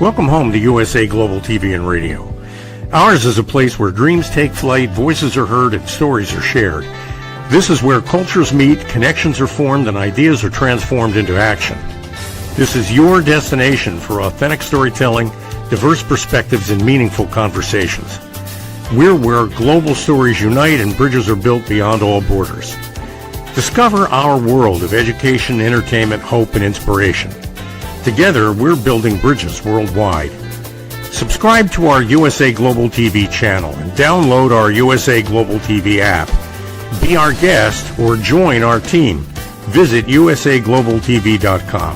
Welcome home to USA Global TV and Radio. Ours is a place where dreams take flight, voices are heard, and stories are shared. This is where cultures meet, connections are formed, and ideas are transformed into action. This is your destination for authentic storytelling, diverse perspectives, and meaningful conversations. We're where global stories unite and bridges are built beyond all borders. Discover our world of education, entertainment, hope, and inspiration. Together, we're building bridges worldwide. Subscribe to our USA Global TV channel and download our USA Global TV app. Be our guest or join our team. Visit usaglobaltv.com.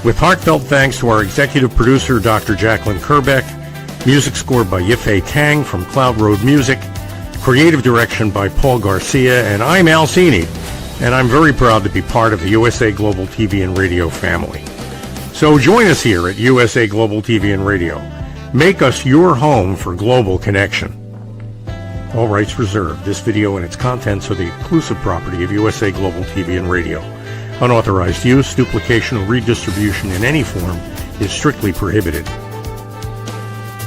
With heartfelt thanks to our executive producer, Dr. Jacalyn Kerbeck, music scored by Yifei Tang from Cloud Road Music, creative direction by Paul Garcia, and I'm Al Cini, and I'm very proud to be part of the USA Global TV and Radio family. So join us here at USA Global TV and Radio. Make us your home for global connection. All rights reserved. This video and its contents are the exclusive property of USA Global TV and Radio. Unauthorized use, duplication, or redistribution in any form is strictly prohibited.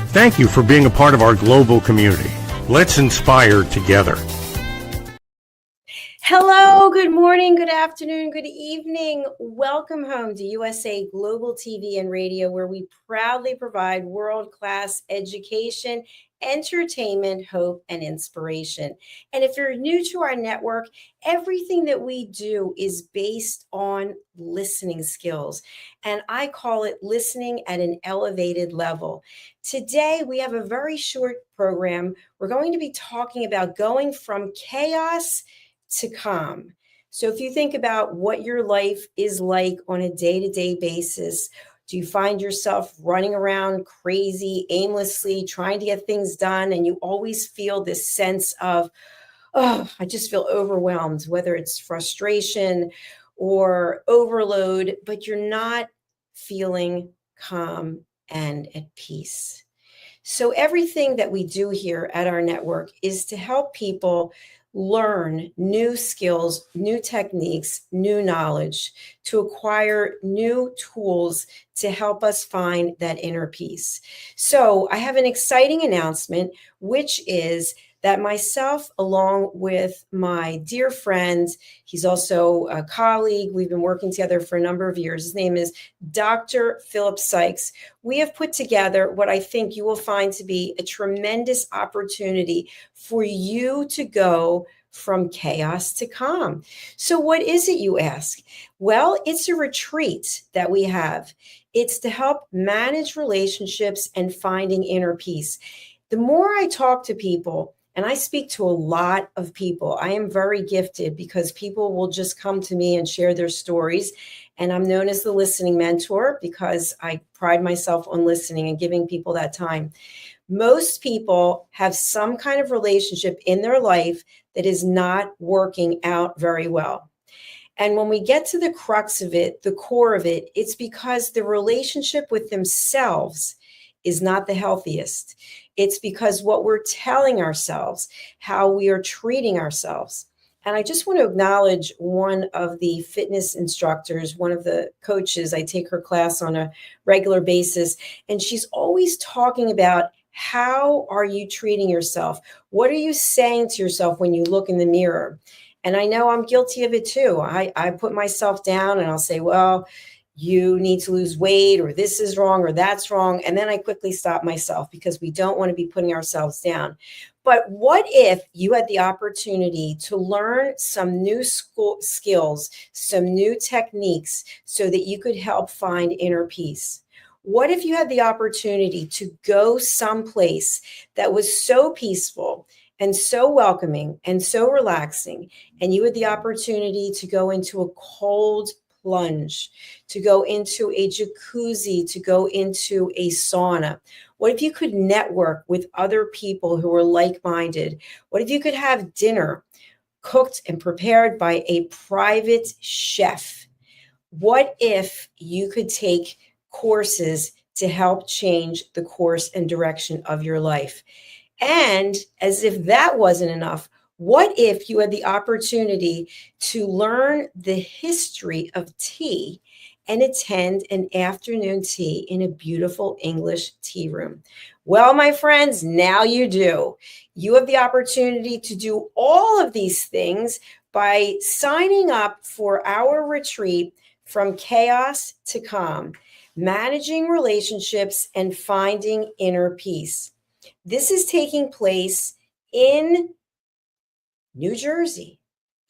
Thank you for being a part of our global community. Let's inspire together. Hello, good morning, good afternoon, good evening. Welcome home to USA Global TV and Radio, where we proudly provide world-class education, entertainment, hope, and inspiration. And if you're new to our network, everything that we do is based on listening skills. And I call it listening at an elevated level. Today, we have a very short program. We're going to be talking about going from chaos to calm. So if you think about what your life is like on a day-to-day basis, do you find yourself running around crazy, aimlessly, trying to get things done, and you always feel this sense of, oh, I just feel overwhelmed, whether it's frustration or overload, but you're not feeling calm and at peace. So everything that we do here at our network is to help people learn new skills, new techniques, new knowledge, to acquire new tools to help us find that inner peace. So I have an exciting announcement, which is that myself, along with my dear friend, he's also a colleague, we've been working together for a number of years. His name is Dr. Philip Sykes. We have put together what I think you will find to be a tremendous opportunity for you to go from chaos to calm. So what is it, you ask? Well, it's a retreat that we have. It's to help manage relationships and finding inner peace. The more I talk to people, and I speak to a lot of people, I am very gifted because people will just come to me and share their stories. And I'm known as the listening mentor because I pride myself on listening and giving people that time. Most people have some kind of relationship in their life that is not working out very well. And when we get to the crux of it, the core of it, it's because the relationship with themselves is not the healthiest. It's because what we're telling ourselves, how we are treating ourselves. And I just want to acknowledge one of the fitness instructors, one of the coaches. I take her class on a regular basis, and she's always talking about, how are you treating yourself? What are you saying to yourself when you look in the mirror? And I know I'm guilty of it too. I put myself down and I'll say, well, you need to lose weight, or this is wrong, or that's wrong. And then I quickly stop myself because we don't want to be putting ourselves down. But what if you had the opportunity to learn some new skills, some new techniques so that you could help find inner peace? What if you had the opportunity to go someplace that was so peaceful and so welcoming and so relaxing, and you had the opportunity to go into a cold plunge, to go into a jacuzzi, to go into a sauna? What if you could network with other people who are like-minded? What if you could have dinner cooked and prepared by a private chef? What if you could take courses to help change the course and direction of your life? And as if that wasn't enough, what if you had the opportunity to learn the history of tea and attend an afternoon tea in a beautiful English tea room. Well, my friends, now you do. You have the opportunity to do all of these things by signing up for our retreat From Chaos to Calm, Managing Relationships and Finding Inner Peace. This is taking place in New Jersey.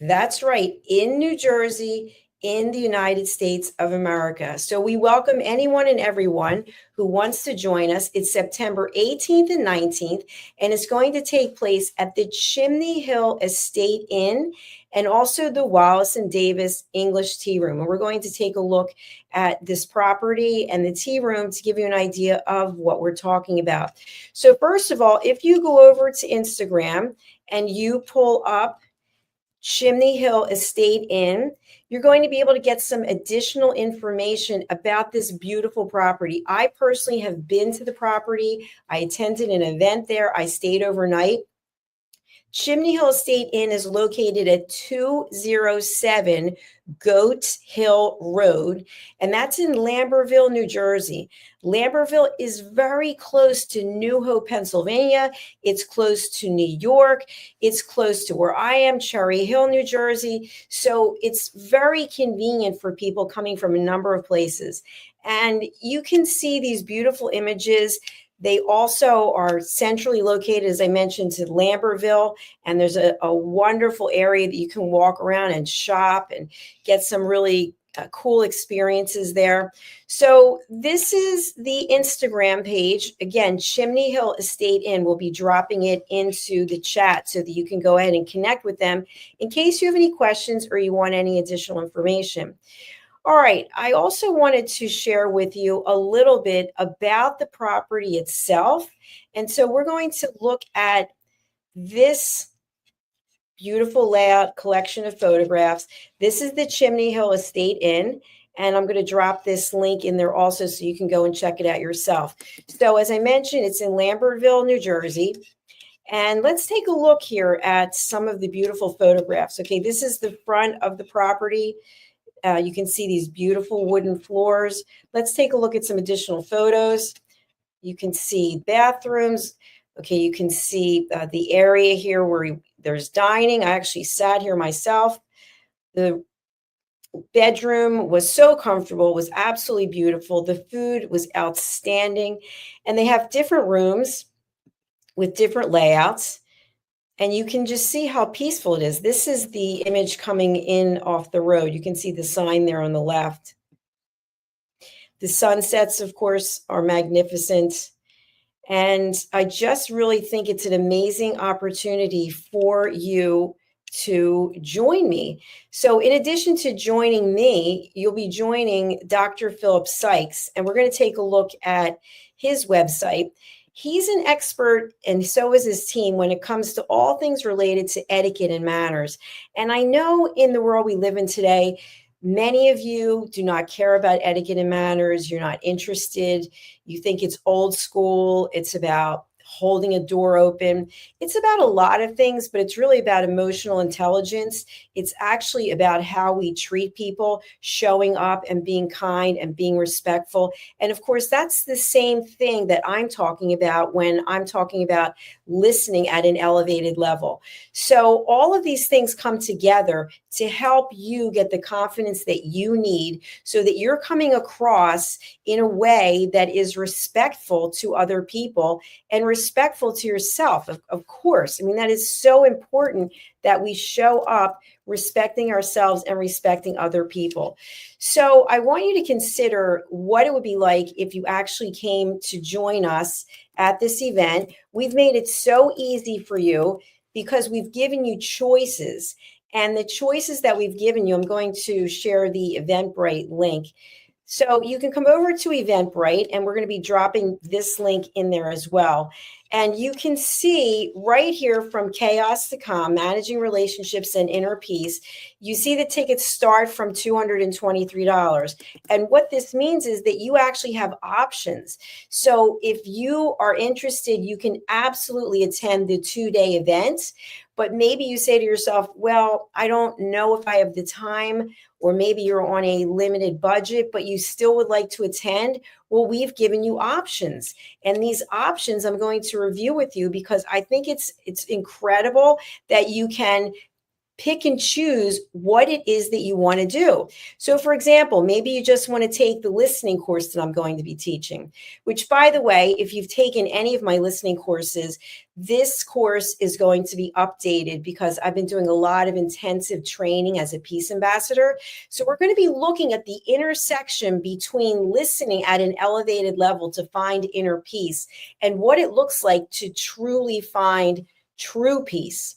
That's right, in New Jersey, in the United States of America. So we welcome anyone and everyone who wants to join us. It's September 18th and 19th, and it's going to take place at the Chimney Hill Estate Inn and also the Wallace and Davis English Tea Room. And we're going to take a look at this property and the tea room to give you an idea of what we're talking about. So first of all, if you go over to Instagram and you pull up Chimney Hill Estate Inn, you're going to be able to get some additional information about this beautiful property. I personally have been to the property. I attended an event there. I stayed overnight. Chimney Hill Estate Inn is located at 207 Goat Hill Road, and that's in Lambertville, New Jersey. Lambertville is very close to New Hope, Pennsylvania. It's close to New York. It's close to where I am, Cherry Hill, New Jersey. So it's very convenient for people coming from a number of places. And you can see these beautiful images. They also are centrally located, as I mentioned, to Lambertville, and there's a wonderful area that you can walk around and shop and get some really cool experiences there. So this is the Instagram page. Again, Chimney Hill Estate Inn. Will be dropping it into the chat so that you can go ahead and connect with them in case you have any questions or you want any additional information. All right, I also wanted to share with you a little bit about the property itself. And so we're going to look at this beautiful layout collection of photographs. This is the Chimney Hill Estate Inn, and I'm going to drop this link in there also so you can go and check it out yourself. So as I mentioned, it's in Lambertville, New Jersey. And let's take a look here at some of the beautiful photographs. Okay, this is the front of the property. You can see these beautiful wooden floors. Let's take a look at some additional photos. You can see bathrooms. Okay, you can see the area here where there's dining. I actually sat here myself. The bedroom was so comfortable, was absolutely beautiful. The food was outstanding. And they have different rooms with different layouts. And you can just see how peaceful it is. This is the image coming in off the road. You can see the sign there on the left. The sunsets, of course, are magnificent. And I just really think it's an amazing opportunity for you to join me. So in addition to joining me, you'll be joining Dr. Philip Sykes, and we're going to take a look at his website. He's an expert, and so is his team, when it comes to all things related to etiquette and manners. And I know in the world we live in today, many of you do not care about etiquette and manners. You're not interested. You think it's old school. It's about holding a door open. It's about a lot of things, but it's really about emotional intelligence. It's actually about how we treat people, showing up and being kind and being respectful. And of course, that's the same thing that I'm talking about when I'm talking about listening at an elevated level. So all of these things come together to help you get the confidence that you need so that you're coming across in a way that is respectful to other people and respectful to yourself, of course. I mean, that is so important that we show up respecting ourselves and respecting other people. So I want you to consider what it would be like if you actually came to join us at this event. We've made it so easy for you because we've given you choices. And the choices that we've given you, I'm going to share the Eventbrite link. So you can come over to Eventbrite, and we're going to be dropping this link in there as well. And you can see right here from chaos to calm, managing relationships and inner peace. You see the tickets start from $223. And what this means is that you actually have options. So if you are interested, you can absolutely attend the 2-day event. But maybe you say to yourself, well, I don't know if I have the time, or maybe you're on a limited budget, but you still would like to attend. Well, we've given you options. And these options I'm going to review with you because I think it's incredible that you can pick and choose what it is that you want to do. So for example, maybe you just want to take the listening course that I'm going to be teaching, which, by the way, if you've taken any of my listening courses, this course is going to be updated because I've been doing a lot of intensive training as a peace ambassador. So we're going to be looking at the intersection between listening at an elevated level to find inner peace and what it looks like to truly find true peace.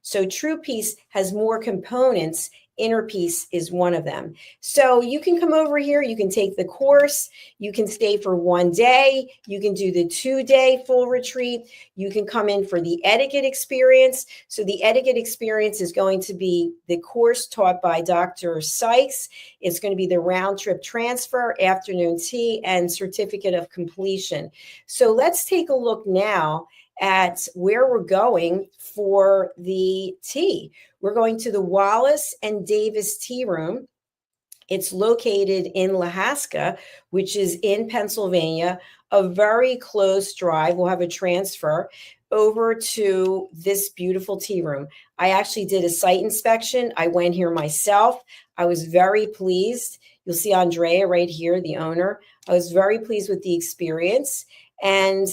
So true peace has more components. Inner peace is one of them. So you can come over here, you can take the course, you can stay for 1 day, you can do the 2-day full retreat, you can come in for the etiquette experience. So the etiquette experience is going to be the course taught by Dr. Sykes. It's going to be the round trip transfer, afternoon tea, and certificate of completion. So let's take a look now at where we're going for the tea. We're going to the Wallace and Davis Tea Room. It's located in Lahaska, which is in Pennsylvania, a very close drive. We'll have a transfer over to this beautiful tea room. I actually did a site inspection. I went here myself. I was very pleased. You'll see Andrea right here, the owner. I was very pleased with the experience. And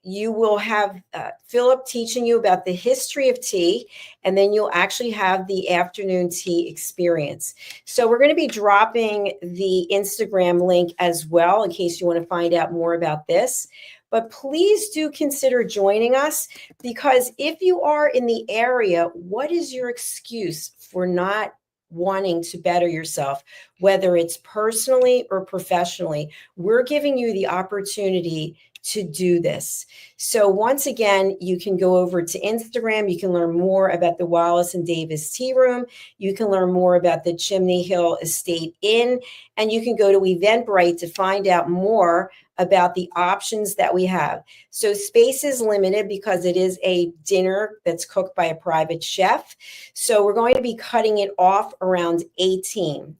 you will have Philip teaching you about the history of tea, and then you'll actually have the afternoon tea experience. So we're going to be dropping the Instagram link as well in case you want to find out more about this. But please do consider joining us, because if you are in the area, what is your excuse for not wanting to better yourself, whether it's personally or professionally? We're giving you the opportunity to do this. So once again, you can go over to Instagram. You can learn more about the Wallace and Davis Tea Room. You can learn more about the Chimney Hill Estate Inn, and you can go to Eventbrite to find out more about the options that we have. So space is limited because it is a dinner that's cooked by a private chef. So we're going to be cutting it off around 18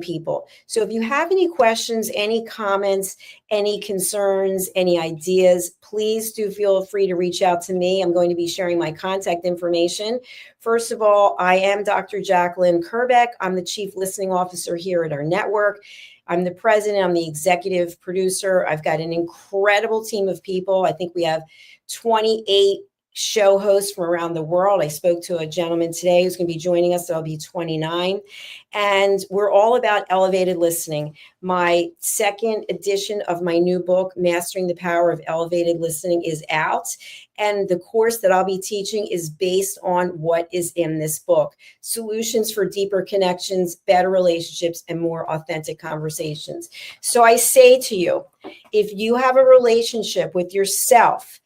people. So if you have any questions, any comments, any concerns, any ideas, please do feel free to reach out to me. I'm going to be sharing my contact information. First of all, I am Dr. Jacalyn Kerbeck. I'm the Chief Listening Officer here at our network. I'm the president. I'm the executive producer. I've got an incredible team of people. I think we have 28 show hosts from around the world. I spoke to a gentleman today who's going to be joining us. There'll be 29. And we're all about elevated listening. My second edition of my new book, Mastering the Power of Elevated Listening, is out. And the course that I'll be teaching is based on what is in this book: solutions for deeper connections, better relationships, and more authentic conversations. So I say to you, if you have a relationship with yourself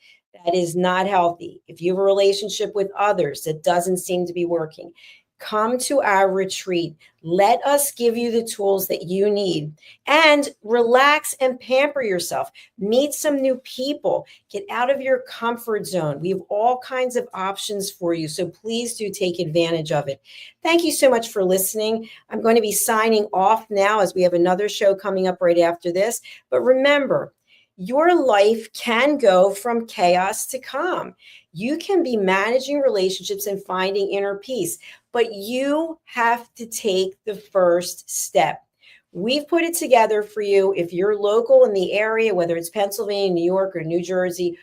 that is not healthy, if you have a relationship with others that doesn't seem to be working, come to our retreat. Let us give you the tools that you need, and relax and pamper yourself. Meet some new people. Get out of your comfort zone. We have all kinds of options for you, so please do take advantage of it. Thank you so much for listening. I'm going to be signing off now as we have another show coming up right after this. But remember, your life can go from chaos to calm. You can be managing relationships and finding inner peace, but you have to take the first step. We've put it together for you. If you're local in the area, whether it's Pennsylvania, New York, or New Jersey,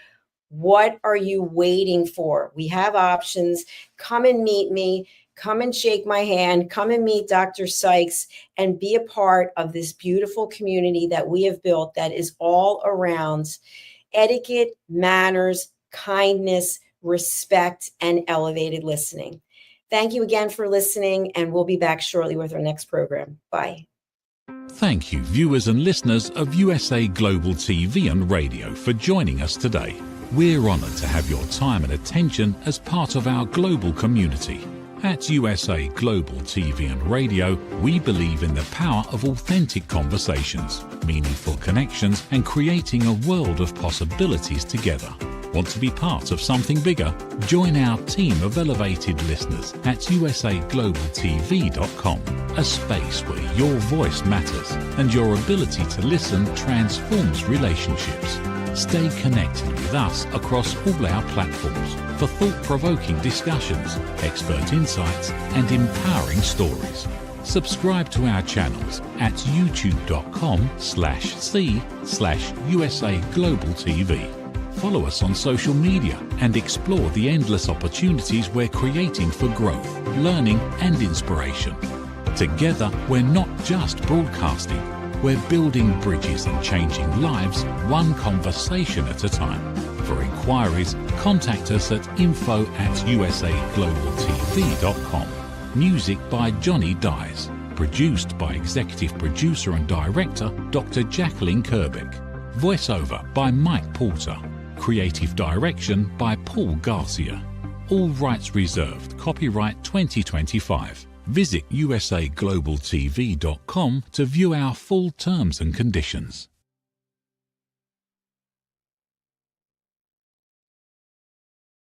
what are you waiting for? We have options. Come and meet me. Come and shake my hand, come and meet Dr. Sykes, and be a part of this beautiful community that we have built that is all around etiquette, manners, kindness, respect, and elevated listening. Thank you again for listening, and we'll be back shortly with our next program. Bye. Thank you, viewers and listeners of USA Global TV and Radio, for joining us today. We're honoured to have your time and attention as part of our global community. At USA Global TV and Radio, we believe in the power of authentic conversations, meaningful connections, and creating a world of possibilities together. Want to be part of something bigger? Join our team of elevated listeners at usaglobaltv.com, a space where your voice matters and your ability to listen transforms relationships. Stay connected with us across all our platforms for thought-provoking discussions, expert insights, and empowering stories. Subscribe to our channels at youtube.com/c/USA-Global-TV. Follow us on social media and explore the endless opportunities we're creating for growth, learning, and inspiration. Together, we're not just broadcasting, we're building bridges and changing lives one conversation at a time. For inquiries, contact us at info@usaglobaltv.com. Music by Johnny Dies. Produced by Executive Producer and Director Dr. Jacalyn Kerbeck. Voiceover by Mike Porter. Creative direction by Paul Garcia. All rights reserved. Copyright 2025. Visit usaglobaltv.com to view our full terms and conditions.